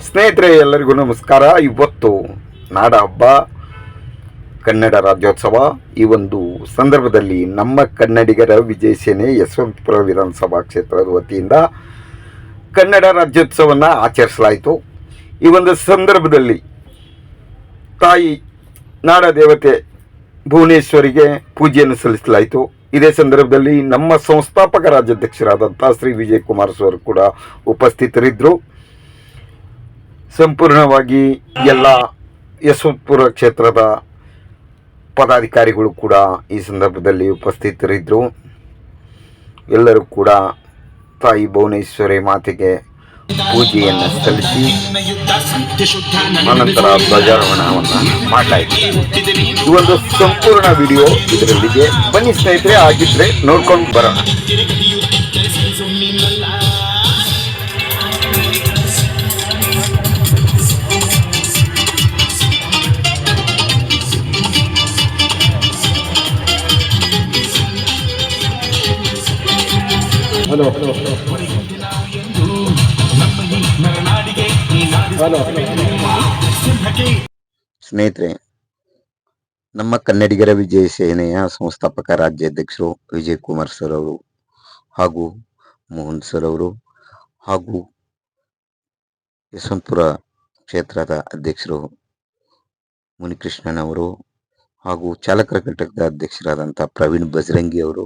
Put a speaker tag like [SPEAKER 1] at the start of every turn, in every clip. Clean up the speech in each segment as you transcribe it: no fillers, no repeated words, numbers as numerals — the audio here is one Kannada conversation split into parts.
[SPEAKER 1] ಸ್ನೇಹಿತರೆ, ಎಲ್ಲರಿಗೂ ನಮಸ್ಕಾರ. ಇವತ್ತು ನಾಡ ಹಬ್ಬ, ಕನ್ನಡ ರಾಜ್ಯೋತ್ಸವ. ಈ ಒಂದು ಸಂದರ್ಭದಲ್ಲಿ ನಮ್ಮ ಕನ್ನಡಿಗರ ವಿಜಯ ಸೇನೆ ಯಶವಂತಪುರ ವಿಧಾನಸಭಾ ಕ್ಷೇತ್ರದ ವತಿಯಿಂದ ಕನ್ನಡ ರಾಜ್ಯೋತ್ಸವವನ್ನು ಆಚರಿಸಲಾಯಿತು. ಈ ಒಂದು ಸಂದರ್ಭದಲ್ಲಿ ತಾಯಿ ನಾಡ ದೇವತೆ ಭುವನೇಶ್ವರಿಗೆ ಪೂಜೆಯನ್ನು ಸಲ್ಲಿಸಲಾಯಿತು. ಇದೇ ಸಂದರ್ಭದಲ್ಲಿ ನಮ್ಮ ಸಂಸ್ಥಾಪಕ ರಾಜ್ಯಾಧ್ಯಕ್ಷರಾದಂಥ ಶ್ರೀ ವಿಜಯ್ ಕುಮಾರ್ ಸರ್ ಕೂಡ ಉಪಸ್ಥಿತರಿದ್ದರು. ಸಂಪೂರ್ಣವಾಗಿ ಎಲ್ಲ ಯಶವಂತಪುರ ಕ್ಷೇತ್ರದ ಪದಾಧಿಕಾರಿಗಳು ಕೂಡ ಈ ಸಂದರ್ಭದಲ್ಲಿ ಉಪಸ್ಥಿತರಿದ್ದರು. ಎಲ್ಲರೂ ಕೂಡ ತಾಯಿ ಭುವನೇಶ್ವರಿ ಮಾತೆಗೆ ಪೂಜೆಯನ್ನು ಸಲ್ಲಿಸಿ ಅನಂತರ ಧ್ವಜಾರೋಹಣವನ್ನು ಮಾಡಲಾಯಿತು. ಈ ಒಂದು ಸಂಪೂರ್ಣ ವಿಡಿಯೋ ಇದರಲ್ಲಿದೆ. ಬನ್ನಿ ಸ್ನೇಹಿತರೆ, ಆಗಿದ್ರೆ ನೋಡ್ಕೊಂಡು ಬರೋಣ. ಸ್ನೇಹಿತರೆ, ನಮ್ಮ ಕನ್ನಡಿಗರ ವಿಜಯ ಸೇನೆಯ ಸಂಸ್ಥಾಪಕ ರಾಜ್ಯಾಧ್ಯಕ್ಷರು ವಿಜಯ್ ಕುಮಾರ್ ಸರ್ ಅವರು ಹಾಗೂ ಮೋಹನ್ ಸರ್ ಅವರು ಹಾಗೂ ಯಶವಂತಪುರ ಕ್ಷೇತ್ರದ ಅಧ್ಯಕ್ಷರು ಮುನಿಕೃಷ್ಣನವರು ಹಾಗೂ ಚಾಲಕರ ಘಟಕದ ಅಧ್ಯಕ್ಷರಾದಂಥ ಪ್ರವೀಣ್ ಬಜರಂಗಿ ಅವರು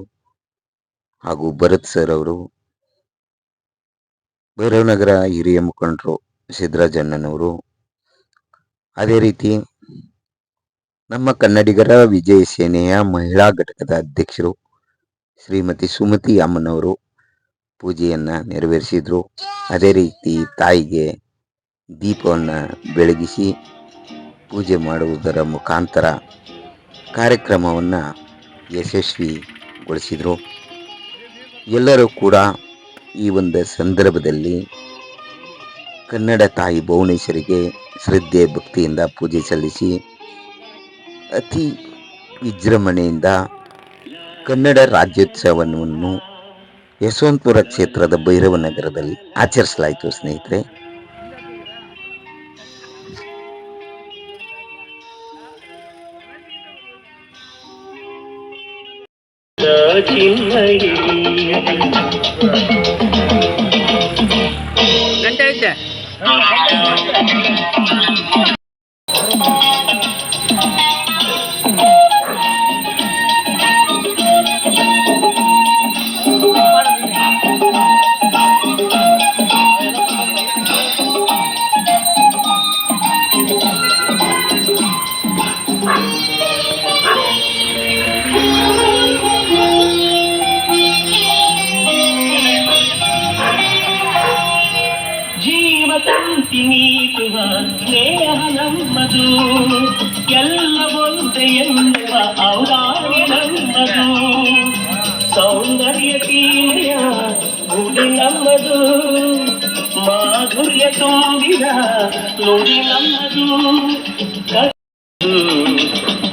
[SPEAKER 1] ಹಾಗೂ ಭರತ್ ಸರ್ ಅವರು, ಭೈರವನಗರ ಹಿರಿಯ ಮುಖಂಡರು ಸಿದ್ದರಾಜಣ್ಣನವರು, ಅದೇ ರೀತಿ ನಮ್ಮ ಕನ್ನಡಿಗರ ವಿಜಯ ಸೇನೆಯ ಮಹಿಳಾ ಘಟಕದ ಅಧ್ಯಕ್ಷರು ಶ್ರೀಮತಿ ಸುಮತಿ ಅಮ್ಮನವರು ಪೂಜೆಯನ್ನು ನೆರವೇರಿಸಿದ್ರು. ಅದೇ ರೀತಿ ತಾಯಿಗೆ ದೀಪವನ್ನು ಬೆಳಗಿಸಿ ಪೂಜೆ ಮಾಡುವುದರ ಮುಖಾಂತರ ಕಾರ್ಯಕ್ರಮವನ್ನು ಯಶಸ್ವಿಗೊಳಿಸಿದರು. ಎಲ್ಲರೂ ಕೂಡ ಈ ಒಂದು ಸಂದರ್ಭದಲ್ಲಿ ಕನ್ನಡ ತಾಯಿ ಭುವನೇಶ್ವರಿಗೆ ಶ್ರದ್ಧೆ ಭಕ್ತಿಯಿಂದ ಪೂಜೆ ಸಲ್ಲಿಸಿ ಅತಿ ವಿಜೃಂಭಣೆಯಿಂದ ಕನ್ನಡ ರಾಜ್ಯೋತ್ಸವವನ್ನು ಯಶವಂತಪುರ ಕ್ಷೇತ್ರದ ಭೈರವನಗರದಲ್ಲಿ ಆಚರಿಸಲಾಯಿತು. ಸ್ನೇಹಿತರೆ,
[SPEAKER 2] ಗಂಟೆ ಐತೆ.
[SPEAKER 3] ನೀಡುವ ಸ್ನೇಹ ನಮ್ಮದು, ಎಲ್ಲ ಒಂದೇ ಎನ್ನುವ ಔದಾರ್ಯ ನಮ್ಮದು, ಸೌಂದರ್ಯ ಸೀಮೆಯ ಗುಡಿ ನಮ್ಮದು, ಮಾಧುರ್ಯ ತುಂಬಿದ ನುಡಿ ನಮ್ಮದು.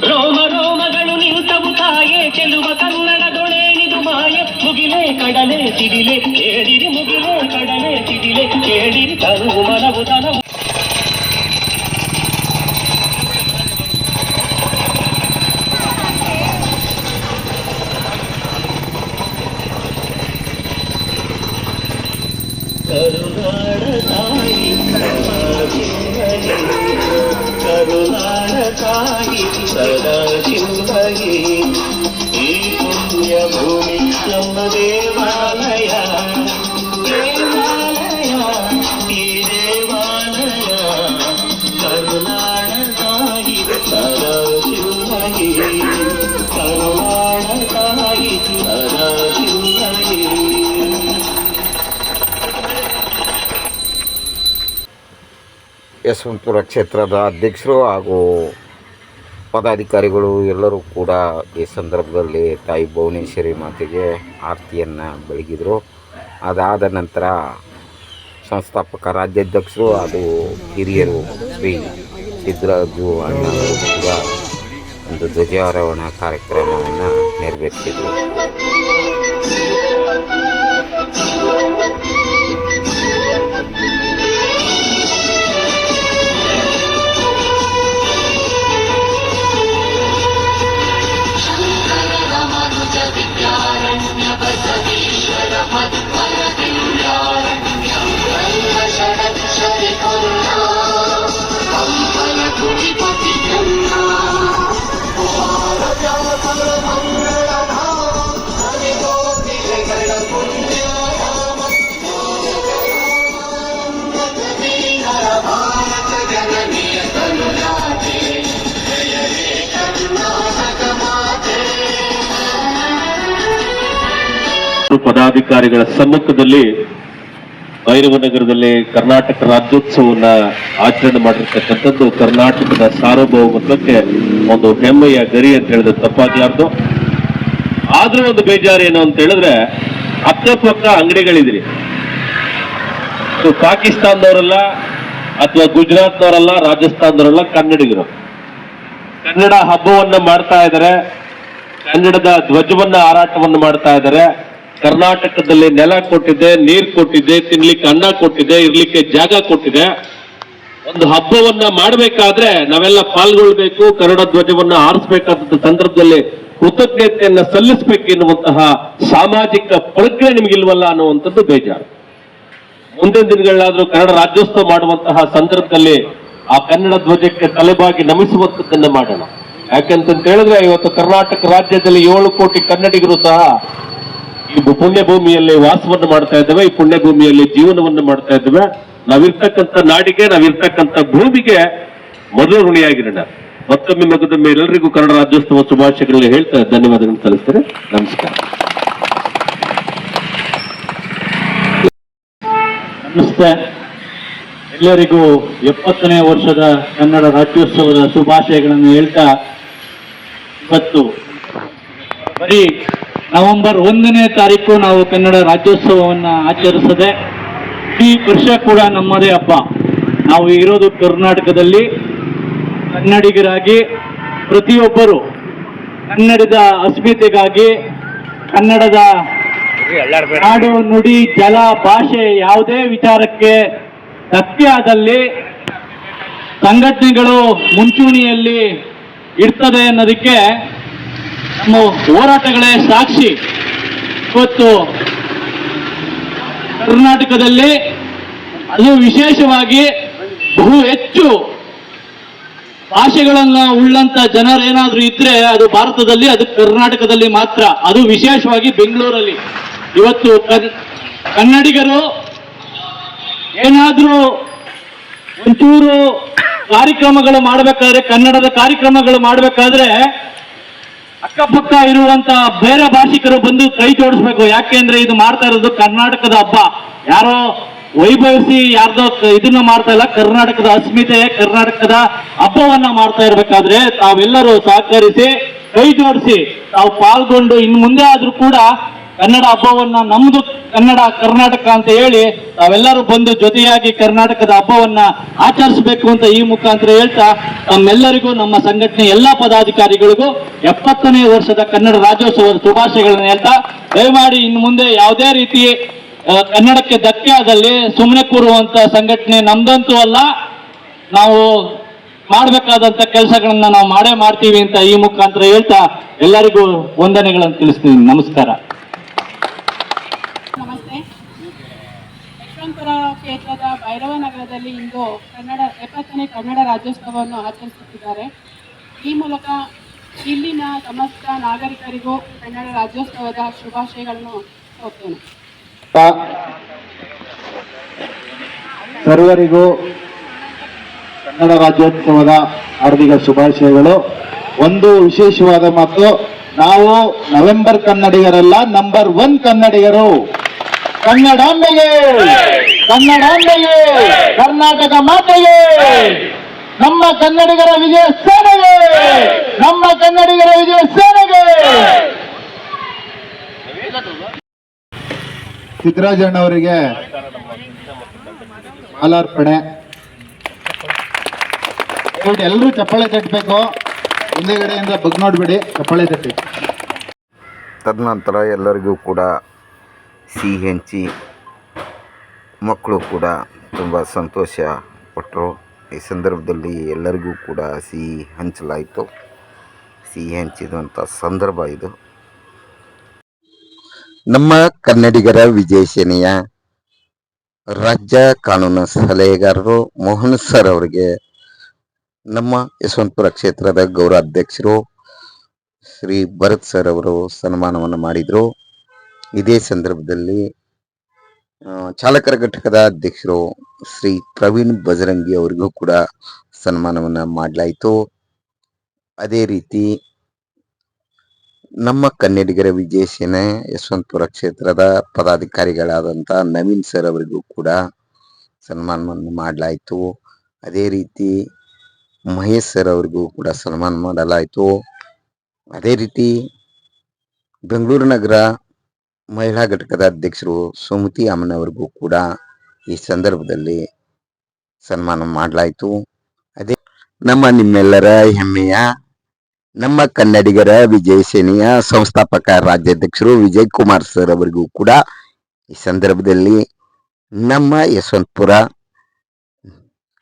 [SPEAKER 3] ರೋಮ ರೋಮಗಳು ನಿಂತವು ತಾಯೇ ಚೆಲುವ ಕನ್ನಡದೊಳೇನಿದು ಮಾಯೆ. ಮುಗಿಲೆ ಕಡಲೆ ಸಿಡಿಲೆ ಕೇಳಿರಿ, ಮುಗಿಲೆ ಕಡಲೆ ಸಿಡಿಲೆ ಕೇಳಿರಿ, ತನುವು ಮನವು ತನವು. ಕರುನಾಡ ತಾಯಿ ಕರುನಾಡ ತಾಯಿ ಸದಾ ಚಿಂತಗಿ, ಈ ಪುಣ್ಯ ಭೂಮಿ ನಮ್ಮ ದೇವಾಲಯ, ದೇವಾಲಯ ಈ ದೇವಾಲಯ. ಕರುನಾಡ ತಾಯಿ ಸದಾ ಚಿಂತಗಿ, ಕರುನಾಡ ತಾಯಿ ಸದಾ ಚಿಂತಗಿ.
[SPEAKER 1] ಯಶವಂತಪುರ ಕ್ಷೇತ್ರದ ಅಧ್ಯಕ್ಷರು ಹಾಗೂ ಪದಾಧಿಕಾರಿಗಳು ಎಲ್ಲರೂ ಕೂಡ ಈ ಸಂದರ್ಭದಲ್ಲಿ ತಾಯಿ ಭುವನೇಶ್ವರಿ ಮಾತೆಗೆ ಆರತಿಯನ್ನು ಬೆಳಗಿದರು. ಅದಾದ ನಂತರ ಸಂಸ್ಥಾಪಕ ರಾಜ್ಯಾಧ್ಯಕ್ಷರು ಹಾಗೂ ಹಿರಿಯರು ಶ್ರೀ ಸಿದ್ದರಾಜು ಅಣ್ಣವರು ಕೂಡ ಒಂದು ಧ್ವಜಾರೋಹಣ ಕಾರ್ಯಕ್ರಮವನ್ನು ನೆರವೇರಿಸಿದರು.
[SPEAKER 2] ಪದಾಧಿಕಾರಿಗಳ ಸಮ್ಮುಖದಲ್ಲಿ ಭೈರವನಗರದಲ್ಲಿ ಕರ್ನಾಟಕ ರಾಜ್ಯೋತ್ಸವವನ್ನ ಆಚರಣೆ ಮಾಡಿರ್ತಕ್ಕಂಥದ್ದು ಕರ್ನಾಟಕದ ಸಾರ್ವಭೌಮತ್ವಕ್ಕೆ ಒಂದು ಹೆಮ್ಮೆಯ ಗರಿ ಅಂತ ಹೇಳಿದ್ರೆ ತಪ್ಪಾಗ್ಲಾರ್ದು. ಆದ್ರೂ ಒಂದು ಬೇಜಾರು ಏನು ಅಂತ ಹೇಳಿದ್ರೆ ಅಕ್ಕಪಕ್ಕ ಅಂಗಡಿಗಳಿದ್ರಿ, ಪಾಕಿಸ್ತಾನದವರಲ್ಲ ಅಥವಾ ಗುಜರಾತ್ನವರಲ್ಲ, ರಾಜಸ್ಥಾನದವರಲ್ಲ, ಕನ್ನಡಿಗರು ಕನ್ನಡ ಹಬ್ಬವನ್ನ ಮಾಡ್ತಾ ಇದ್ದಾರೆ, ಕನ್ನಡದ ಧ್ವಜವನ್ನ ಹಾರಾಟವನ್ನು ಮಾಡ್ತಾ ಇದ್ದಾರೆ. ಕರ್ನಾಟಕದಲ್ಲಿ ನೆಲ ಕೊಟ್ಟಿದೆ, ನೀರು ಕೊಟ್ಟಿದೆ, ತಿನ್ಲಿಕ್ಕೆ ಅನ್ನ ಕೊಟ್ಟಿದೆ, ಇರ್ಲಿಕ್ಕೆ ಜಾಗ ಕೊಟ್ಟಿದೆ. ಒಂದು ಹಬ್ಬವನ್ನ ಮಾಡಬೇಕಾದ್ರೆ ನಾವೆಲ್ಲ ಪಾಲ್ಗೊಳ್ಬೇಕು, ಕನ್ನಡ ಧ್ವಜವನ್ನ ಹಾರಿಸಬೇಕಾದ ಸಂದರ್ಭದಲ್ಲಿ ಕೃತಜ್ಞತೆಯನ್ನ ಸಲ್ಲಿಸಬೇಕು ಎನ್ನುವಂತಹ ಸಾಮಾಜಿಕ ಪ್ರಜ್ಞೆ ನಿಮ್ಗಿಲ್ವಲ್ಲ ಅನ್ನುವಂಥದ್ದು ಬೇಜಾರು. ಮುಂದಿನ ದಿನಗಳಾದ್ರೂ ಕನ್ನಡ ರಾಜ್ಯೋತ್ಸವ ಮಾಡುವಂತಹ ಸಂದರ್ಭದಲ್ಲಿ ಆ ಕನ್ನಡ ಧ್ವಜಕ್ಕೆ ತಲೆಬಾಗಿ ನಮಿಸುವಂತದ್ದನ್ನ ಮಾಡೋಣ. ಯಾಕೆಂತ ಹೇಳಿದ್ರೆ ಇವತ್ತು ಕರ್ನಾಟಕ ರಾಜ್ಯದಲ್ಲಿ 7 ಕೋಟಿ ಕನ್ನಡಿಗರು ಸಹ ಈ ಪುಣ್ಯ ಭೂಮಿಯಲ್ಲಿ ವಾಸವನ್ನು ಮಾಡ್ತಾ ಇದ್ದೇವೆ, ಈ ಪುಣ್ಯ ಭೂಮಿಯಲ್ಲಿ ಜೀವನವನ್ನು ಮಾಡ್ತಾ ಇದ್ದೇವೆ. ನಾವಿರ್ತಕ್ಕಂಥ ನಾಡಿಗೆ, ನಾವಿರ್ತಕ್ಕಂಥ ಭೂಮಿಗೆ ಮೊದಲು ಋಣಿಯಾಗಿರೋಣ. ಮತ್ತೊಮ್ಮೆ ಮಗದೊಮ್ಮೆ ಎಲ್ಲರಿಗೂ ಕನ್ನಡ ರಾಜ್ಯೋತ್ಸವ ಶುಭಾಶಯಗಳಲ್ಲಿ ಹೇಳ್ತಾ ಧನ್ಯವಾದಗಳನ್ನು ಸಲ್ಲಿಸ್ತೇನೆ. ನಮಸ್ಕಾರ.
[SPEAKER 4] ನಮಸ್ತೆ. ಎಲ್ಲರಿಗೂ 70ನೇ ವರ್ಷದ ಕನ್ನಡ ರಾಜ್ಯೋತ್ಸವದ ಶುಭಾಶಯಗಳನ್ನು ಹೇಳ್ತಾ, ಇವತ್ತು ಬರೀ ನವೆಂಬರ್ 1ನೇ ತಾರೀಕು ನಾವು ಕನ್ನಡ ರಾಜ್ಯೋತ್ಸವವನ್ನು ಆಚರಿಸದೆ ಈ ವರ್ಷ ಕೂಡ ನಮ್ಮದೇ ಹಬ್ಬ. ನಾವು ಇರೋದು ಕರ್ನಾಟಕದಲ್ಲಿ. ಕನ್ನಡಿಗರಾಗಿ ಪ್ರತಿಯೊಬ್ಬರು ಕನ್ನಡದ ಅಸ್ಮಿತೆಗಾಗಿ, ಕನ್ನಡದ ನಾಡು ನುಡಿ ಜಲ ಭಾಷೆ ಯಾವುದೇ ವಿಚಾರಕ್ಕೆ ಧಕ್ಕೆ ಆದಲ್ಲಿ ಸಂಘಟನೆಗಳು ಮುಂಚೂಣಿಯಲ್ಲಿ ಇರ್ತದೆ ಅನ್ನೋದಕ್ಕೆ ನಮ್ಮ ಹೋರಾಟಗಳೇ ಸಾಕ್ಷಿ. ಇವತ್ತು ಕರ್ನಾಟಕದಲ್ಲಿ ಅದು ವಿಶೇಷವಾಗಿ ಬಹು ಹೆಚ್ಚು ಭಾಷೆಗಳನ್ನ ಉಳ್ಳಂತ ಜನರೇನಾದ್ರೂ ಇದ್ರೆ ಅದು ಭಾರತದಲ್ಲಿ, ಅದು ಕರ್ನಾಟಕದಲ್ಲಿ ಮಾತ್ರ. ಅದು ವಿಶೇಷವಾಗಿ ಬೆಂಗಳೂರಲ್ಲಿ. ಇವತ್ತು ಕನ್ನಡಿಗರು ಏನಾದ್ರೂ ಒಂಚೂರು ಕಾರ್ಯಕ್ರಮಗಳು ಮಾಡಬೇಕಾದ್ರೆ, ಕನ್ನಡದ ಕಾರ್ಯಕ್ರಮಗಳು ಮಾಡಬೇಕಾದ್ರೆ ಅಕ್ಕಪಕ್ಕ ಇರುವಂತ ಬೇರೆ ಭಾಷಿಕರು ಬಂದು ಕೈ ಜೋಡಿಸ್ಬೇಕು. ಯಾಕೆಂದ್ರೆ ಇದು ಮಾಡ್ತಾ ಇರೋದು ಕರ್ನಾಟಕದ ಹಬ್ಬ. ಯಾರೋ ವೈಭವಿಸಿ ಯಾರ್ದೋ ಇದನ್ನ ಮಾಡ್ತಾ ಇಲ್ಲ, ಕರ್ನಾಟಕದ ಅಸ್ಮಿತೆ, ಕರ್ನಾಟಕದ ಹಬ್ಬವನ್ನ ಮಾಡ್ತಾ ಇರ್ಬೇಕಾದ್ರೆ ತಾವೆಲ್ಲರೂ ಸಹಕರಿಸಿ ಕೈ ಜೋಡಿಸಿ ತಾವು ಪಾಲ್ಗೊಂಡು ಇನ್ನು ಮುಂದೆ ಆದ್ರೂ ಕೂಡ ಕನ್ನಡ ಹಬ್ಬವನ್ನ, ನಮ್ದು ಕನ್ನಡ ಕರ್ನಾಟಕ ಅಂತ ಹೇಳಿ ತಾವೆಲ್ಲರೂ ಬಂದು ಜೊತೆಯಾಗಿ ಕರ್ನಾಟಕದ ಹಬ್ಬವನ್ನ ಆಚರಿಸಬೇಕು ಅಂತ ಈ ಮುಖಾಂತರ ಹೇಳ್ತಾ, ನಮ್ಮೆಲ್ಲರಿಗೂ ನಮ್ಮ ಸಂಘಟನೆ ಎಲ್ಲಾ ಪದಾಧಿಕಾರಿಗಳಿಗೂ 70ನೇ ವರ್ಷದ ಕನ್ನಡ ರಾಜ್ಯೋತ್ಸವದ ಶುಭಾಶಯಗಳನ್ನು ಹೇಳ್ತಾ, ದಯಮಾಡಿ ಇನ್ನು ಮುಂದೆ ಯಾವುದೇ ರೀತಿ ಕನ್ನಡಕ್ಕೆ ಧಕ್ಕೆ ಆದಲ್ಲಿ ಸುಮ್ಮನೆ ಕೂರುವಂತ ಸಂಘಟನೆ ನಮ್ದಂತೂ ಅಲ್ಲ. ನಾವು ಮಾಡಬೇಕಾದಂತ ಕೆಲಸಗಳನ್ನ ನಾವು ಮಾಡೇ ಮಾಡ್ತೀವಿ ಅಂತ ಈ ಮುಖಾಂತರ ಹೇಳ್ತಾ ಎಲ್ಲರಿಗೂ ವಂದನೆಗಳನ್ನು ತಿಳಿಸ್ತೀನಿ. ನಮಸ್ಕಾರ.
[SPEAKER 5] ನಮಸ್ತೆ. ಯಶವಂತಪುರ ಕ್ಷೇತ್ರದ ಭೈರವನಗರದಲ್ಲಿ ಇಂದು 70ನೇ ಕನ್ನಡ ರಾಜ್ಯೋತ್ಸವವನ್ನು ಆಚರಿಸುತ್ತಿದ್ದಾರೆ. ಈ ಮೂಲಕ ಇಲ್ಲಿನ ಸಮಸ್ತ ನಾಗರಿಕರಿಗೂ ಕನ್ನಡ ರಾಜ್ಯೋತ್ಸವದ ಶುಭಾಶಯಗಳನ್ನು ಕೋರ್ತೇನೆ.
[SPEAKER 4] ಸರ್ವರಿಗೂ ಕನ್ನಡ ರಾಜ್ಯೋತ್ಸವದ ಹಾರ್ದಿಕ ಶುಭಾಶಯಗಳು. ಒಂದು ವಿಶೇಷವಾದ ಮಾತು, ನಾವು ನವೆಂಬರ್ ಕನ್ನಡಿಗರಲ್ಲ, ನಂಬರ್ 1 ಕನ್ನಡಿಗರು. ಕನ್ನಡಾಂಬೆಗೆ, ಕನ್ನಡಾಂಬೆಗೆ, ಕರ್ನಾಟಕ ಮಾತೆಗೆ, ನಮ್ಮ ಕನ್ನಡಿಗರ ವಿಜಯ ಸೇನೆಗೆ, ನಮ್ಮ ಕನ್ನಡಿಗರ ವಿಜಯ ಸೇನೆಗೆ. ಸಿದ್ದರಾಜಣ್ಣವರಿಗೆ ಮಾಲಾರ್ಪಣೆ. ಎಲ್ಲರೂ ಚಪ್ಪಾಳೆ ತಟ್ಟಬೇಕು, ಹಿಂದೆಗಡೆಯಿಂದ ಬಗ್ ನೋಡ್ಬೇಡಿ, ಚಪ್ಪಾಳೆ ತಟ್ಟಿ.
[SPEAKER 1] ತದನಂತರ ಎಲ್ಲರಿಗೂ ಕೂಡ ಸಿಹಿ ಹಂಚಿ ಮಕ್ಕಳು ಕೂಡ ತುಂಬ ಸಂತೋಷ ಪಟ್ಟರು. ಈ ಸಂದರ್ಭದಲ್ಲಿ ಎಲ್ಲರಿಗೂ ಕೂಡ ಸಿಹಿ ಹಂಚಲಾಯಿತು. ಸಿಹಿ ಹಂಚಿದಂಥ ಸಂದರ್ಭ ಇದು. ನಮ್ಮ ಕನ್ನಡಿಗರ ವಿಜಯ ಸೇನೆಯ ರಾಜ್ಯ ಕಾನೂನು ಸಲಹೆಗಾರರು ಮೋಹನ್ ಸರ್ ಅವರಿಗೆ ನಮ್ಮ ಯಶವಂತಪುರ ಕ್ಷೇತ್ರದ ಗೌರವ ಅಧ್ಯಕ್ಷರು ಶ್ರೀ ಭರತ್ ಸರ್ ಅವರು ಸನ್ಮಾನವನ್ನು ಮಾಡಿದರು. ಇದೇ ಸಂದರ್ಭದಲ್ಲಿ ಚಾಲಕರ ಘಟಕದ ಅಧ್ಯಕ್ಷರು ಶ್ರೀ ಪ್ರವೀಣ್ ಬಜರಂಗಿ ಅವರಿಗೂ ಕೂಡ ಸನ್ಮಾನವನ್ನು ಮಾಡಲಾಯಿತು. ಅದೇ ರೀತಿ ನಮ್ಮ ಕನ್ನಡಿಗರ ವಿಜಯ ಸೇನೆ ಯಶವಂತಪುರ ಕ್ಷೇತ್ರದ ಪದಾಧಿಕಾರಿಗಳಾದಂಥ ನವೀನ್ ಸರ್ ಅವರಿಗೂ ಕೂಡ ಸನ್ಮಾನವನ್ನು ಮಾಡಲಾಯಿತು. ಅದೇ ರೀತಿ ಮಹೇಶ್ ಸರ್ ಅವರಿಗೂ ಕೂಡ ಸನ್ಮಾನ ಮಾಡಲಾಯಿತು. ಅದೇ ರೀತಿ ಬೆಂಗಳೂರು ನಗರ ಮಹಿಳಾ ಘಟಕದ ಅಧ್ಯಕ್ಷರು ಸುಮತಿ ಅಮ್ಮನವರಿಗೂ ಕೂಡ ಈ ಸಂದರ್ಭದಲ್ಲಿ ಸನ್ಮಾನ ಮಾಡಲಾಯಿತು. ಅದೇ ನಿಮ್ಮೆಲ್ಲರ ಹೆಮ್ಮೆಯ ನಮ್ಮ ಕನ್ನಡಿಗರ ವಿಜಯ ಸೇನೆಯ ಸಂಸ್ಥಾಪಕ ರಾಜ್ಯಾಧ್ಯಕ್ಷರು ವಿಜಯ್ ಕುಮಾರ್ ಸರ್ ಅವರಿಗೂ ಕೂಡ ಈ ಸಂದರ್ಭದಲ್ಲಿ ನಮ್ಮ ಯಶವಂತಪುರ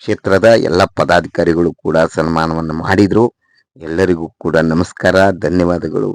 [SPEAKER 1] ಕ್ಷೇತ್ರದ ಎಲ್ಲ ಪದಾಧಿಕಾರಿಗಳು ಕೂಡ ಸನ್ಮಾನವನ್ನು ಮಾಡಿದ್ರು. ಎಲ್ಲರಿಗೂ ಕೂಡ ನಮಸ್ಕಾರ, ಧನ್ಯವಾದಗಳು.